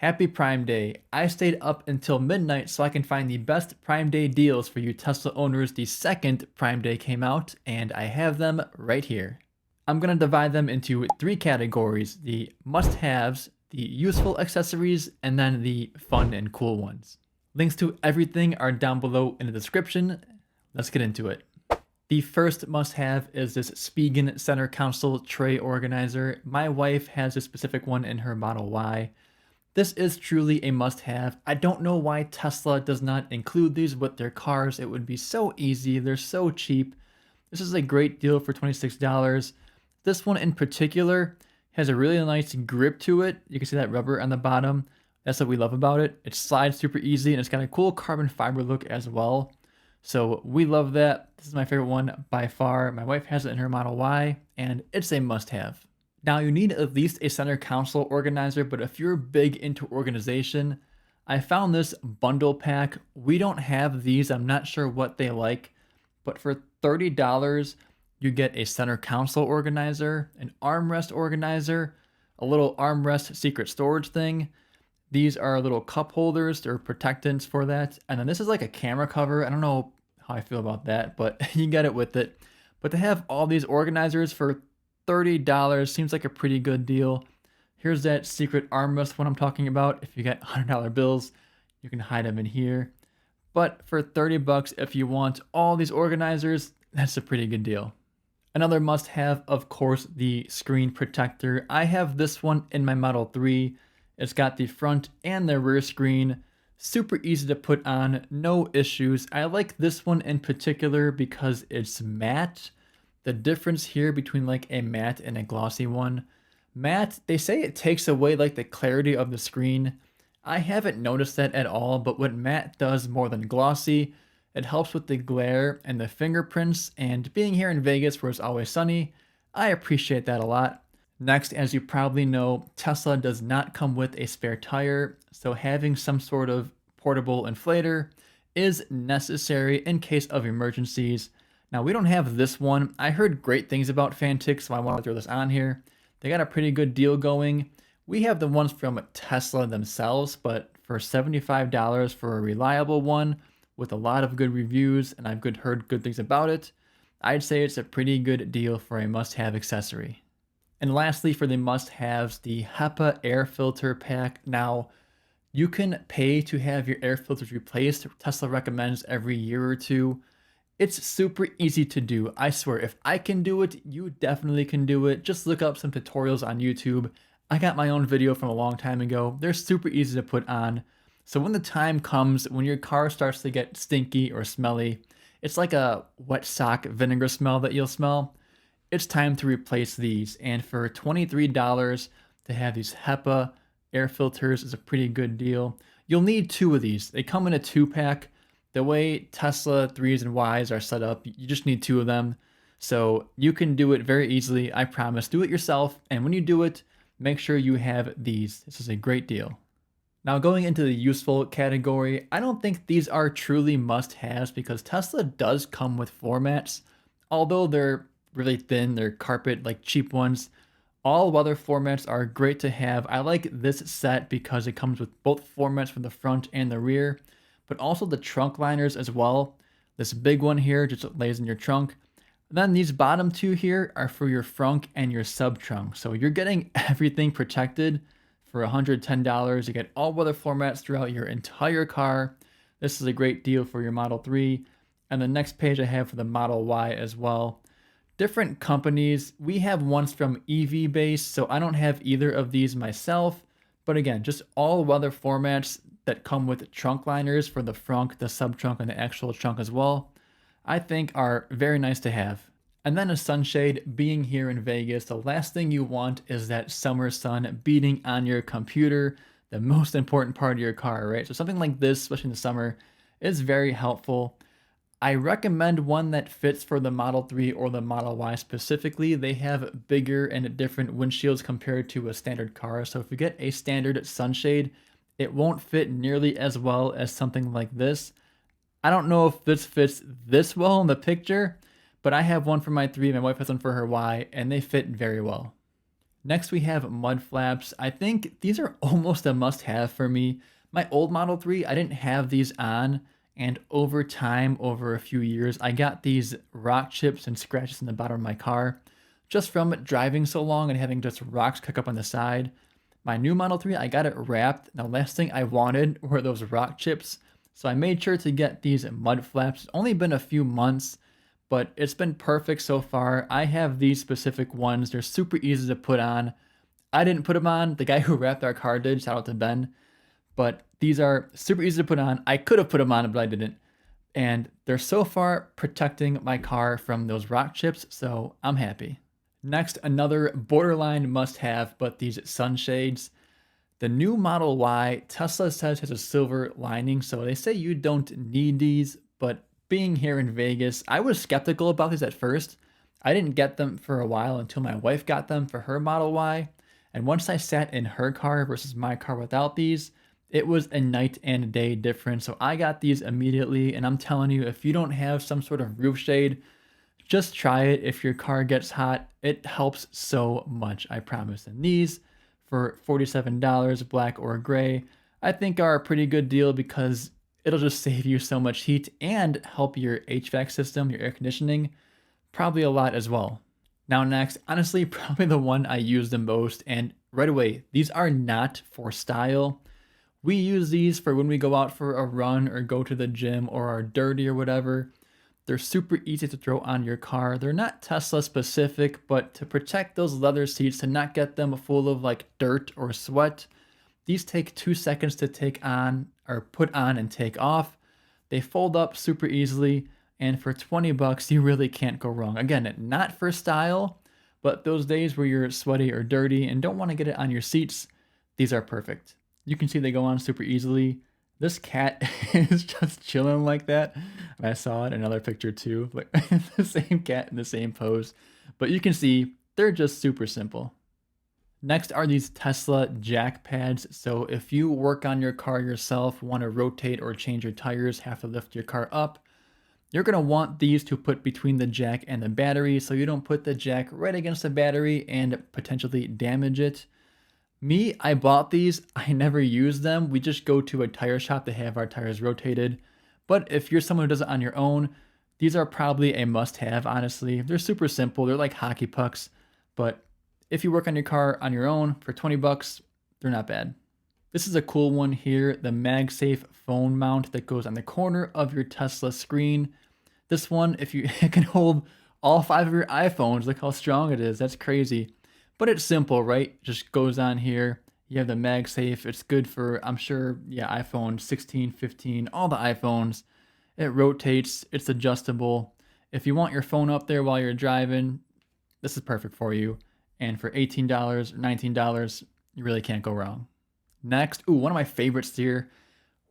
Happy Prime Day. I stayed up until midnight so I can find the best Prime Day deals for you Tesla owners. The second Prime Day came out, and I have them right here. I'm going to divide them into three categories: the must-haves, the useful accessories, and then the fun and cool ones. Links to everything are down below in the description. Let's get into it. The first must-have is this Spigen center console tray organizer. My wife has a specific one in her Model Y. This is truly a must-have. I don't know why Tesla does not include these with their cars. It would be so easy. They're so cheap. This is a great deal for $26. This one in particular has a really nice grip to it. You can see that rubber on the bottom. That's what we love about it. It slides super easy and it's got a cool carbon fiber look as well. So we love that. This is my favorite one by far. My wife has it in her Model Y and it's a must-have. Now you need at least a center console organizer, but if you're big into organization, I found this bundle pack. We don't have these. I'm not sure what they like, but for $30, you get a center console organizer, an armrest organizer, a little armrest secret storage thing. These are little cup holders. They're protectants for that. And then this is like a camera cover. I don't know how I feel about that, but you get it with it. But to have all these organizers for $30 seems like a pretty good deal. Here's that secret armrest one I'm talking about. If you get $100 bills, you can hide them in here. But for 30 bucks, if you want all these organizers, that's a pretty good deal. Another must-have, of course, the screen protector. I have this one in my Model 3. It's got the front and the rear screen. Super easy to put on, no issues. I like this one in particular because it's matte. The difference here between like a matte and a glossy one. Matte, they say it takes away like the clarity of the screen. I haven't noticed that at all, but what matte does more than glossy, it helps with the glare and the fingerprints, and being here in Vegas where it's always sunny, I appreciate that a lot. Next, as you probably know, Tesla does not come with a spare tire, so having some sort of portable inflator is necessary in case of emergencies. Now, we don't have this one. I heard great things about Fantix, so I want to throw this on here. They got a pretty good deal going. We have the ones from Tesla themselves, but for $75 for a reliable one with a lot of good reviews, and I've heard good things about it, I'd say it's a pretty good deal for a must-have accessory. And lastly, for the must-haves, the HEPA Air Filter Pack. Now, you can pay to have your air filters replaced. Tesla recommends every year or two. It's super easy to do. I swear, if I can do it, you definitely can do it. Just look up some tutorials on YouTube. I got my own video from a long time ago. They're super easy to put on. So when the time comes, when your car starts to get stinky or smelly, it's like a wet sock vinegar smell that you'll smell. It's time to replace these. And for $23 to have these HEPA air filters is a pretty good deal. You'll need two of these. They come in a 2-pack. The way Tesla 3s and Ys are set up, you just need two of them. So you can do it very easily, I promise. Do it yourself, and when you do it, make sure you have these. This is a great deal. Now going into the useful category, I don't think these are truly must-haves because Tesla does come with floor mats. Although they're really thin, they're carpet, like cheap ones. All weather floor mats are great to have. I like this set because it comes with both floor mats for the front and the rear, but also the trunk liners as well. This big one here just lays in your trunk. And then these bottom two here are for your frunk and your sub trunk. So you're getting everything protected for $110. You get all weather floor mats throughout your entire car. This is a great deal for your Model 3. And the next page I have for the Model Y as well. Different companies. We have ones from EV Base, so I don't have either of these myself. But again, just all weather floor mats that come with trunk liners for the frunk, the sub trunk, and the actual trunk as well, I think are very nice to have. And then a sunshade. Being here in Vegas, the last thing you want is that summer sun beating on your computer, the most important part of your car, right? So something like this, especially in the summer, is very helpful. I recommend one that fits for the Model 3 or the Model Y specifically. They have bigger and different windshields compared to a standard car. So if you get a standard sunshade, it won't fit nearly as well as something like this. I don't know if this fits this well in the picture, but I have one for my 3, my wife has one for her Y, and they fit very well. Next, we have Mudflaps. I think these are almost a must-have for me. My old Model 3, I didn't have these on, and over time, over a few years, I got these rock chips and scratches in the bottom of my car just from driving so long and having just rocks kick up on the side. My new Model 3, I got it wrapped. The last thing I wanted were those rock chips, so I made sure to get these Mudflaps. It's only been a few months, but it's been perfect so far. I have these specific ones. They're super easy to put on. I didn't put them on. The guy who wrapped our car did. Shout out to Ben. But these are super easy to put on. I could have put them on, but I didn't. And they're so far protecting my car from those rock chips, so I'm happy. Next, another borderline must-have, but these sunshades. The new Model Y, Tesla says has a silver lining, so they say you don't need these, but being here in Vegas, I was skeptical about these at first. I didn't get them for a while until my wife got them for her Model Y, and once I sat in her car versus my car without these, it was a night and day difference. So I got these immediately, and I'm telling you, if you don't have some sort of roof shade, just try it. If your car gets hot, it helps so much, I promise. And these, for $47, black or gray, I think are a pretty good deal because it'll just save you so much heat and help your HVAC system, your air conditioning, probably a lot as well. Now next, honestly, probably the one I use the most, and right away, these are not for style. We use these for when we go out for a run or go to the gym or are dirty or whatever. They're super easy to throw on your car. They're not Tesla specific, but to protect those leather seats, to not get them full of like dirt or sweat, these take 2 seconds to take on or put on and take off. They fold up super easily, and for 20 bucks, you really can't go wrong. Again, not for style, but those days where you're sweaty or dirty and don't want to get it on your seats, these are perfect. You can see they go on super easily. This cat is just chilling like that. I saw it in another picture too, like the same cat in the same pose. But you can see they're just super simple. Next are these Tesla jack pads. So if you work on your car yourself, want to rotate or change your tires, have to lift your car up, you're going to want these to put between the jack and the battery so you don't put the jack right against the battery and potentially damage it. Me, I bought these. I never use them. We just go to a tire shop to have our tires rotated. But if you're someone who does it on your own, these are probably a must-have, honestly. They're super simple. They're like hockey pucks. But if you work on your car on your own for 20 bucks, they're not bad. This is a cool one here, the MagSafe phone mount that goes on the corner of your Tesla screen. This one, if you it can hold all 5 of your iPhones, look how strong it is. That's crazy. But it's simple, right? Just goes on here. You have the MagSafe. It's good for, I'm sure, yeah, iPhone 16, 15, all the iPhones. It rotates. It's adjustable. If you want your phone up there while you're driving, this is perfect for you. And for $18, $19, you really can't go wrong. Next, one of my favorites here.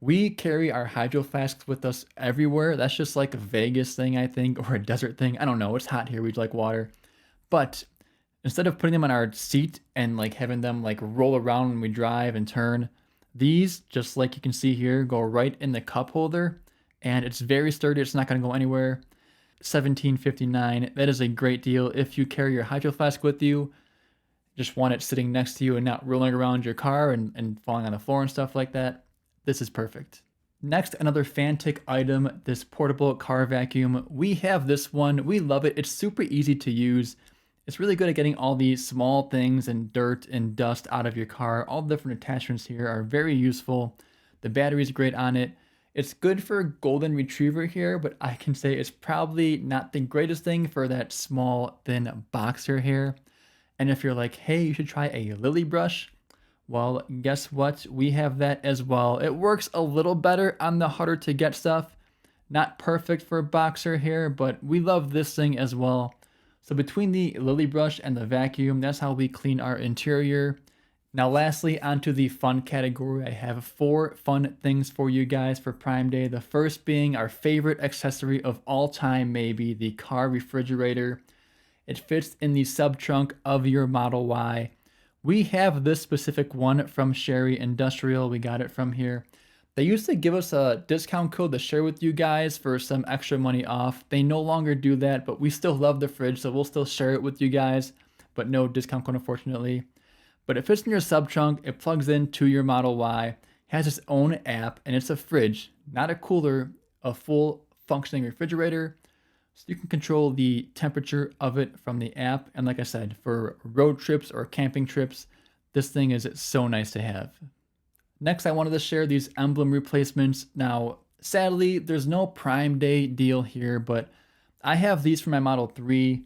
We carry our hydro flasks with us everywhere. That's just like a Vegas thing, I think, or a desert thing. I don't know. It's hot here. We like water. But instead of putting them on our seat and like having them like roll around when we drive and turn, these, just like you can see here, go right in the cup holder, and it's very sturdy. It's not going to go anywhere. $17.59. That is a great deal if you carry your hydro flask with you. Just want it sitting next to you and not rolling around your car and falling on the floor and stuff like that. This is perfect. Next, another Fantic item, this portable car vacuum. We have this one. We love it. It's super easy to use. It's really good at getting all these small things and dirt and dust out of your car. All the different attachments here are very useful. The battery is great on it. It's good for golden retriever here, but I can say it's probably not the greatest thing for that small, thin boxer hair. And if you're like, hey, you should try a lily brush, well, guess what? We have that as well. It works a little better on the harder to get stuff. Not perfect for boxer hair, but we love this thing as well. So between the lily brush and the vacuum, that's how we clean our interior. Now lastly, onto the fun category. I have 4 fun things for you guys for Prime Day. The first being our favorite accessory of all time, maybe the car refrigerator. It fits in the sub-trunk of your Model Y. We have this specific one from Sherry Industrial. We got it from here. They used to give us a discount code to share with you guys for some extra money off. They no longer do that, but we still love the fridge, so we'll still share it with you guys. but no discount code unfortunately. But it fits in your sub trunk, it plugs into your Model Y, has its own app, and it's a fridge, not a cooler, a full functioning refrigerator. So you can control the temperature of it from the app. And like I said, for road trips or camping trips, this thing is so nice to have. Next, I wanted to share these emblem replacements. Now, sadly, there's no Prime Day deal here, but I have these for my Model 3.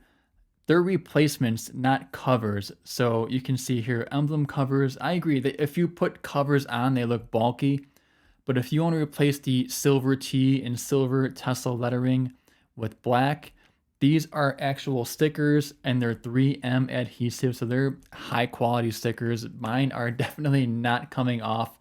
They're replacements, not covers. So you can see here, emblem covers. I agree that if you put covers on, they look bulky. But if you want to replace the silver T and silver Tesla lettering with black, these are actual stickers and they're 3M adhesive. So they're high quality stickers. Mine are definitely not coming off,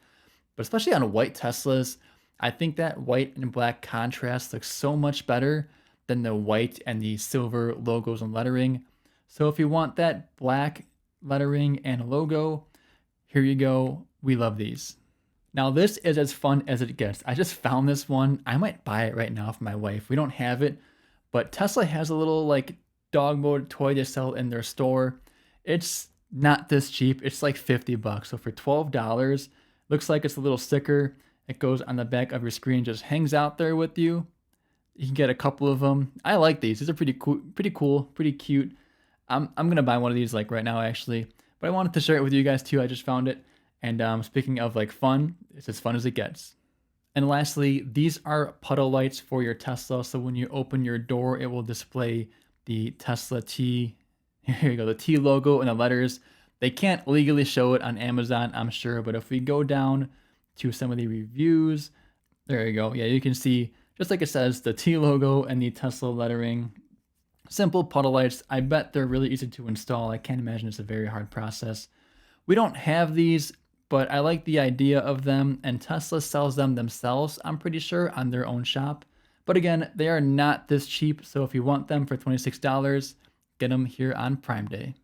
but especially on white Teslas, I think that white and black contrast looks so much better than the white and the silver logos and lettering. So if you want that black lettering and logo, here you go. We love these. Now this is as fun as it gets. I just found this one. I might buy it right now for my wife. We don't have it, but Tesla has a little like dog mode toy they sell in their store. It's not this cheap. It's like 50 bucks. So for $12, looks like it's a little sticker. It goes on the back of your screen, just hangs out there with you. You can get a couple of them. I like these. These are pretty cool, pretty cute. I'm gonna buy one of these like right now actually, but I wanted to share it with you guys too. I just found it. And speaking of like fun, it's as fun as it gets. And lastly, these are puddle lights for your Tesla. So when you open your door, it will display the Tesla T. Here you go, the T logo and the letters. They can't legally show it on Amazon, I'm sure, but if we go down to some of the reviews, there you go. Yeah, you can see, just like it says, the T logo and the Tesla lettering. Simple puddle lights. I bet they're really easy to install. I can't imagine it's a very hard process. We don't have these, but I like the idea of them, and Tesla sells them themselves, I'm pretty sure, on their own shop. But again, they are not this cheap, so if you want them for $26, get them here on Prime Day.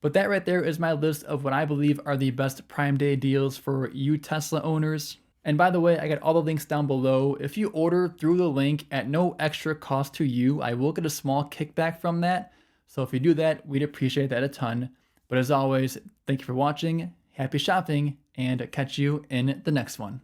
But that right there is my list of what I believe are the best Prime Day deals for you Tesla owners. And by the way, I got all the links down below. If you order through the link at no extra cost to you, I will get a small kickback from that. So if you do that, we'd appreciate that a ton. But as always, thank you for watching, happy shopping, and catch you in the next one.